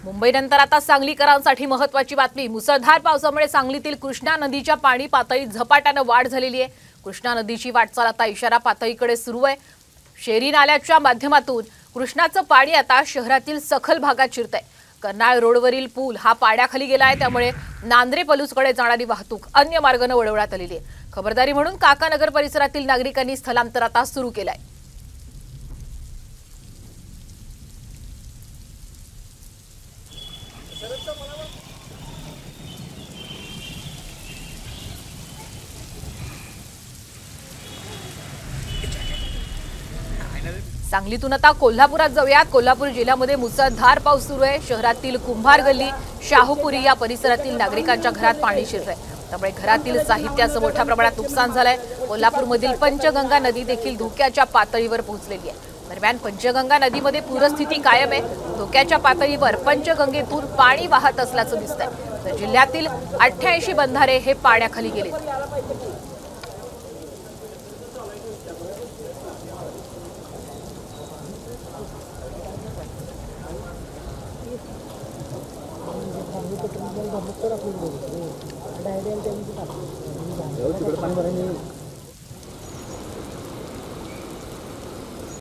मुंबईनंतर आता सांगलीकरांसाठी महत्त्वाची बातमी। मुसळधार पावसामुळे सांगलीतील कृष्णा नदीच्या पाणी पातळीत झपाट्याने वाढ झालेली आहे। कृष्णा नदीची वाटचाल आता इशारा पातळीकडे सुरू आहे। शेरी नाल्याच्या माध्यमातून कृष्णाचं पाणी आता शहरातील सखल भागात शिरतंय। कर्नाळ रोडवरील पूल हा पाण्याखाली गेला आहे, त्यामुळे नांद्रे पलूसकडे जाणारी वाहतूक अन्य मार्गाने वळवण्यात आलेली आहे। खबरदारी म्हणून काकानगर परिसरातील नागरिकांनी स्थलांतर आता सुरू केलंय। सांगलीतून आता कोल्हापुरात जाऊयात। कोल्हापूर जिल्ह्यामध्ये मुसळधार पाऊस सुरू आहे। शहरातील कुंभार गल्ली, शाहूपुरी या परिसरातील नागरिकांच्या घरात पाणी शिरलंय, त्यामुळे घरातील साहित्याचं मोठ्या प्रमाणात नुकसान झालंय। कोल्हापूरमधील पंचगंगा नदी देखील धोक्याच्या पातळीवर पोहोचलेली आहे। दरम्यान पंचगंगा नदीमध्ये पूरस्थिती कायम आहे। धोक्याच्या पातळीवर पंचगंगेतून पाणी वाहत असल्याचं दिसतंय, तर जिल्ह्यातील 88 बंधारे हे पाण्याखाली गेलेत। पाणी